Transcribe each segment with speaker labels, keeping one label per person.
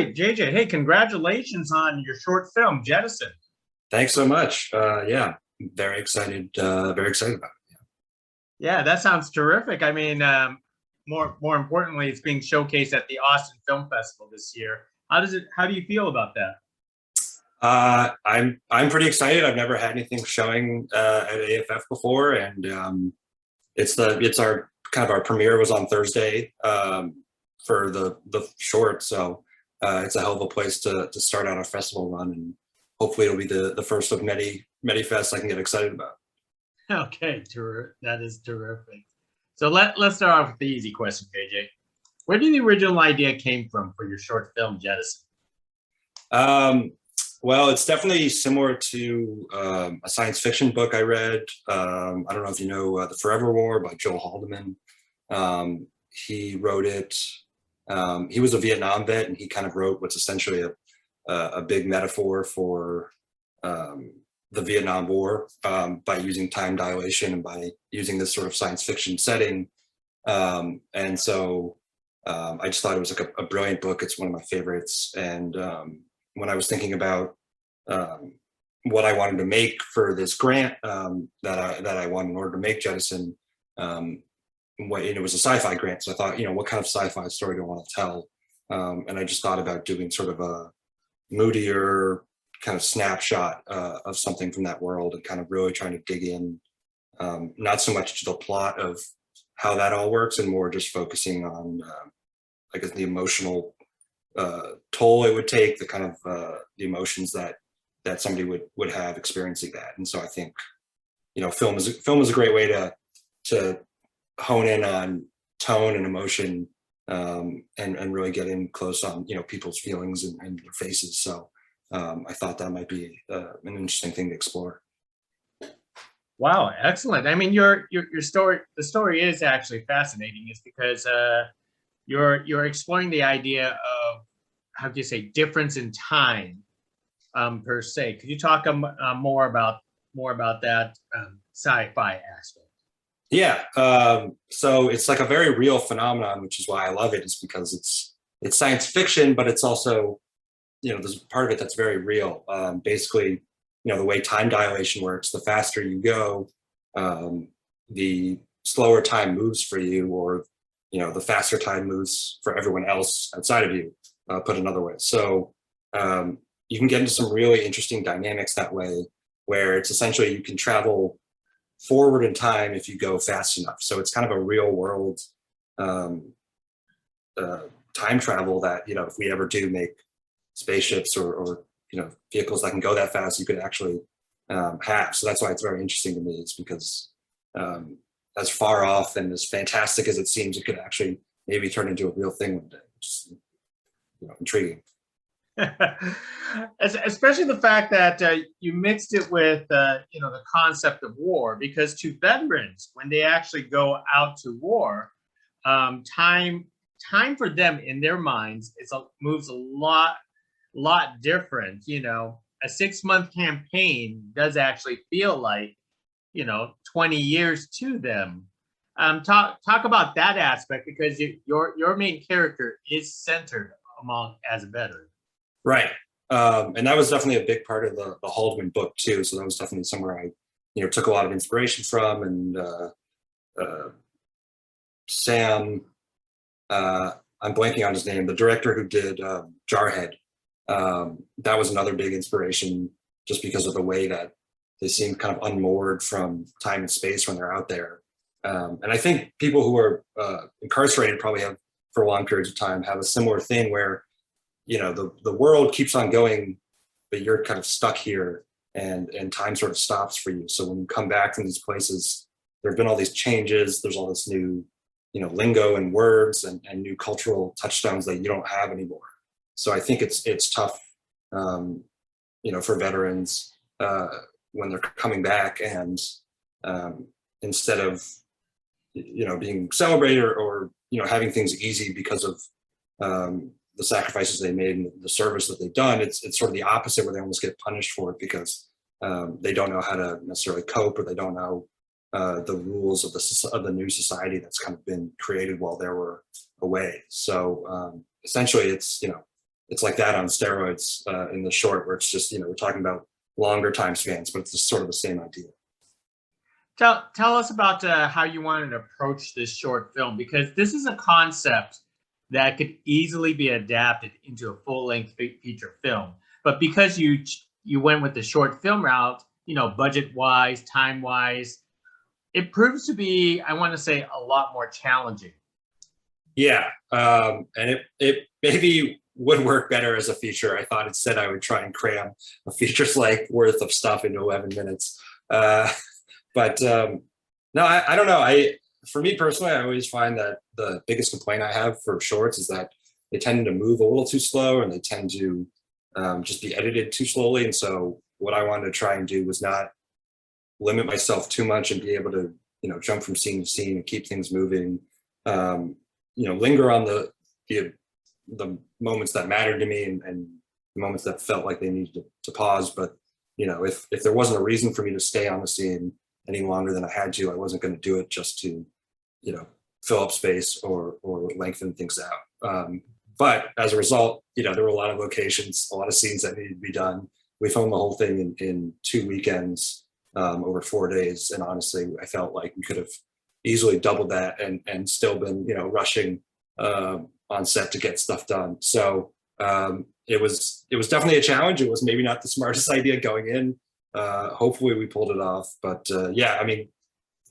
Speaker 1: right, JJ. Hey, congratulations on your short film, Jettison.
Speaker 2: Thanks so much. Yeah, very excited. Very excited about it.
Speaker 1: Yeah, that sounds terrific. I mean, more importantly, it's being showcased at the Austin Film Festival this year. How do you feel about that?
Speaker 2: I'm pretty excited. I've never had anything showing at AFF before, and it's our kind of our premiere was on Thursday for the short. So it's a hell of a place to start out a festival run, and hopefully it'll be the first of many fests I can get excited about.
Speaker 1: Okay, that is terrific. So let's start off with the easy question, JJ. Where did the original idea came from for your short film, Jettison?
Speaker 2: Well, it's definitely similar to a science fiction book I read. I don't know if you know The Forever War by Joel Haldeman. He wrote it. He was a Vietnam vet, and he kind of wrote what's essentially a big metaphor for the Vietnam War by using time dilation and by using this sort of science fiction setting. And so I just thought it was like a brilliant book. It's one of my favorites. And when I was thinking about what I wanted to make for this grant that I won in order to make Jettison, it was a sci-fi grant. So I thought, what kind of sci-fi story do I want to tell? And I just thought about doing sort of a moodier kind of snapshot of something from that world, and kind of really trying to dig in, not so much to the plot of how that all works, and more just focusing on, I guess, the emotional toll it would take, the kind of the emotions that somebody would have experiencing that. And so I think, film is a great way to hone in on tone and emotion, and really get in close on people's feelings and their faces. So I thought that might be an interesting thing to explore.
Speaker 1: Wow, excellent. I mean, your story, the story is actually fascinating. Is because you're exploring the idea of, how do you say, difference in time, per se. Could you talk more about that sci-fi aspect?
Speaker 2: Yeah. So it's like a very real phenomenon, which is why I love it, is because it's science fiction, but it's also, there's part of it that's very real. Basically, the way time dilation works, the faster you go, the slower time moves for you, or, the faster time moves for everyone else outside of you, put another way. So you can get into some really interesting dynamics that way, where it's essentially you can travel forward in time if you go fast enough. So it's kind of a real world time travel that, if we ever do make spaceships or vehicles that can go that fast, you could actually have. So that's why it's very interesting to me, is because as far off and as fantastic as it seems, it could actually maybe turn into a real thing one day, which is intriguing.
Speaker 1: Especially the fact that you mixed it with the concept of war, because to veterans, when they actually go out to war, time for them in their minds moves a lot different. A 6-month campaign does actually feel like 20 years to them. Talk about that aspect, because your main character is centered as a veteran.
Speaker 2: Right. And that was definitely a big part of the Haldeman book too. So that was definitely somewhere I, took a lot of inspiration from. And Sam, I'm blanking on his name, the director who did Jarhead, that was another big inspiration, just because of the way that they seem kind of unmoored from time and space when they're out there. And I think people who are incarcerated probably have, for long periods of time, have a similar thing where the world keeps on going, but you're kind of stuck here, and time sort of stops for you. So when you come back from these places, there have been all these changes. There's all this new, lingo and words and new cultural touchstones that you don't have anymore. So I think it's tough, for veterans when they're coming back, and instead of, being celebrated or having things easy because of the sacrifices they made and the service that they've done, it's sort of the opposite, where they almost get punished for it because they don't know how to necessarily cope, or they don't know the rules of the new society that's kind of been created while they were away. So essentially, it's it's like that on steroids in the short, where it's just, we're talking about longer time spans, but it's just sort of the same idea.
Speaker 1: Tell us about how you wanted to approach this short film, because this is a concept that could easily be adapted into a full-length feature film. But because you went with the short film route, budget-wise, time-wise, it proves to be, I want to say, a lot more challenging.
Speaker 2: Yeah, and it maybe would work better as a feature. I thought instead I would try and cram a feature's length worth of stuff into 11 minutes. But no, I don't know. For me personally, I always find that the biggest complaint I have for shorts is that they tend to move a little too slow, and they tend to just be edited too slowly. And so what I wanted to try and do was not limit myself too much and be able to, jump from scene to scene and keep things moving. Linger on the moments that mattered to me and the moments that felt like they needed to pause. But if there wasn't a reason for me to stay on the scene any longer than I had to, I wasn't going to do it just to, fill up space or lengthen things out. But as a result, there were a lot of locations, a lot of scenes that needed to be done. We filmed the whole thing in 2 weekends over 4 days. And honestly, I felt like we could have easily doubled that and still been, rushing on set to get stuff done. So it was definitely a challenge. It was maybe not the smartest idea going in. Hopefully we pulled it off. But yeah, I mean,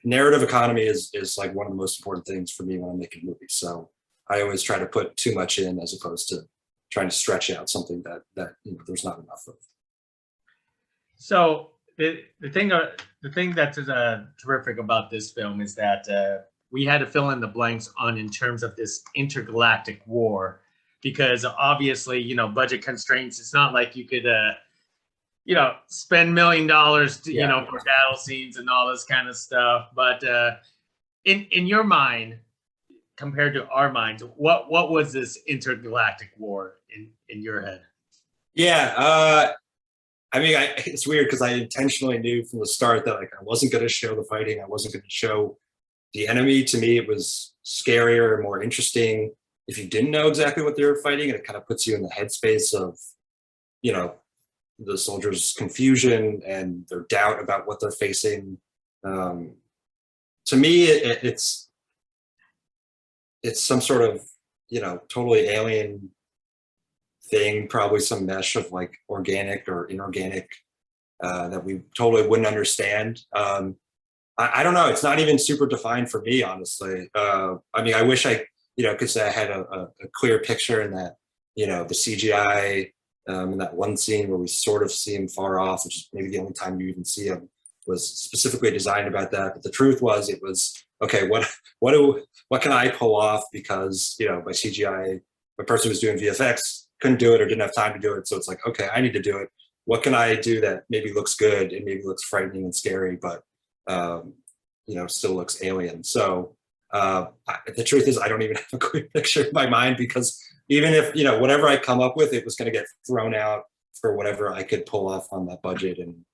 Speaker 2: narrative economy is like one of the most important things for me when I'm making movies. So I always try to put too much in as opposed to trying to stretch out something that there's not enough of.
Speaker 1: So the thing that's terrific about this film is that we had to fill in the blanks in terms of this intergalactic war, because obviously, budget constraints. It's not like you could, spend $1 million, for battle scenes and all this kind of stuff. But in your mind, compared to our minds, what was this intergalactic war in your head?
Speaker 2: Yeah, I mean, it's weird because I intentionally knew from the start that I wasn't going to show the fighting. I wasn't going to show the enemy. To me, it was scarier, more interesting if you didn't know exactly what they were fighting, and it kind of puts you in the headspace of, the soldiers' confusion and their doubt about what they're facing. To me, it's some sort of, totally alien thing, probably some mesh of like organic or inorganic that we totally wouldn't understand. I don't know. It's not even super defined for me, honestly. I mean, I wish I, could say I had a clear picture in that, the CGI in that one scene where we sort of see him far off, which is maybe the only time you even see him, was specifically designed about that. But the truth was, it was, okay, what can I pull off? Because, by CGI, the person who was doing VFX couldn't do it or didn't have time to do it. So it's like, okay, I need to do it. What can I do that maybe looks good and maybe looks frightening and scary, but, still looks alien? So the truth is, I don't even have a clear picture in my mind, because even if, whatever I come up with, it was going to get thrown out for whatever I could pull off on that budget and,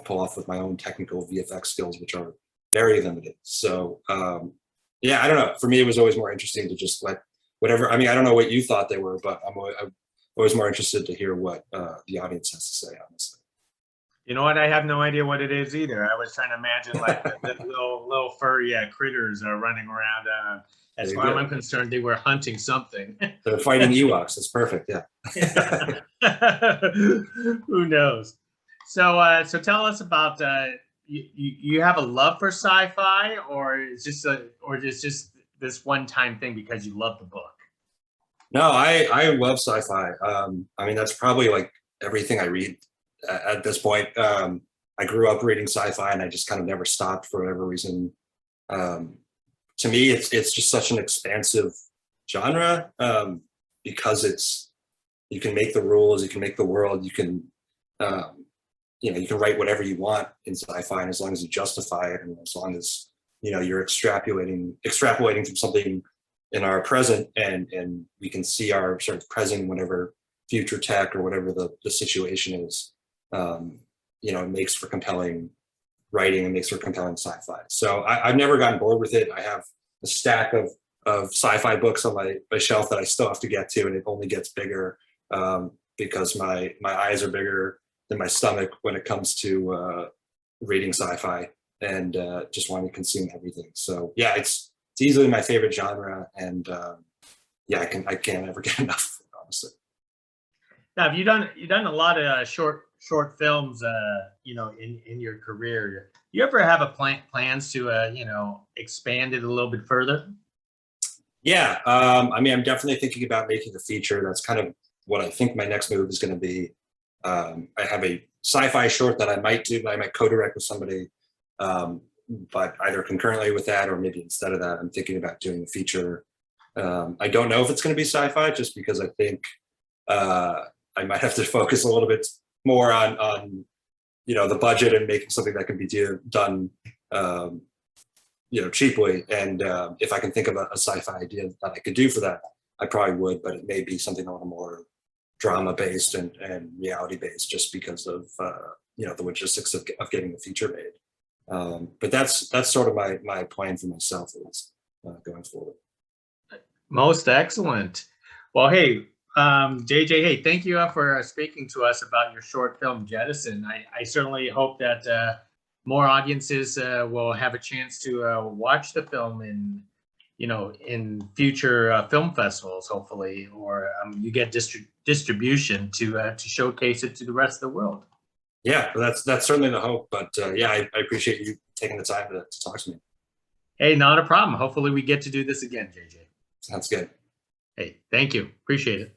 Speaker 2: pull off with my own technical VFX skills, which are very limited. So, yeah, I don't know. For me, it was always more interesting to just let whatever, I mean, I don't know what you thought they were, but I'm always more interested to hear what the audience has to say, honestly.
Speaker 1: You know what? I have no idea what it is either. I was trying to imagine like the little furry critters are running around. As far as I'm concerned, they were hunting something.
Speaker 2: They're fighting Ewoks. That's perfect. Yeah.
Speaker 1: Who knows? So tell us about you have a love for sci-fi, or it's just this one-time thing because you love the book?
Speaker 2: No, I love sci-fi. I mean, that's probably like everything I read at this point. I grew up reading sci-fi, and I just kind of never stopped for whatever reason. To me, it's just such an expansive genre, because you can make the rules, you can make the world, you can you can write whatever you want in sci-fi, and as long as you justify it, and as long as you're extrapolating from something in our present, and we can see our sort of present, whatever future tech or whatever the situation is, it makes for compelling writing and makes for compelling sci-fi. So I've never gotten bored with it. I have a stack of sci-fi books on my shelf that I still have to get to, and it only gets bigger. because my eyes are bigger than my stomach when it comes to reading sci-fi and just wanting to consume everything. So yeah, it's easily my favorite genre, and yeah, I can't ever get enough, honestly.
Speaker 1: Now, have you've done a lot of short films, in your career? You ever have a plans to expand it a little bit further?
Speaker 2: Yeah, I mean, I'm definitely thinking about making a feature. That's kind of what I think my next move is going to be. I have a sci-fi short that I might do, I might co-direct with somebody, but either concurrently with that or maybe instead of that, I'm thinking about doing a feature. I don't know if it's going to be sci-fi, just because I think I might have to focus a little bit more on the budget and making something that can be done cheaply. And if I can think of a sci-fi idea that I could do for that, I probably would, but it may be something a little more drama based and reality based, just because of the logistics of getting the feature made. But that's sort of my plan for myself, at least, going forward.
Speaker 1: Most excellent. Well, hey, JJ, hey, thank you for speaking to us about your short film, Jettison. I certainly hope that more audiences will have a chance to watch the film in future film festivals, hopefully, or you get distribution to showcase it to the rest of the world.
Speaker 2: Yeah, that's certainly the hope. But yeah, I appreciate you taking the time to talk to me.
Speaker 1: Hey, not a problem. Hopefully we get to do this again, JJ.
Speaker 2: Sounds good.
Speaker 1: Hey, thank you. Appreciate it.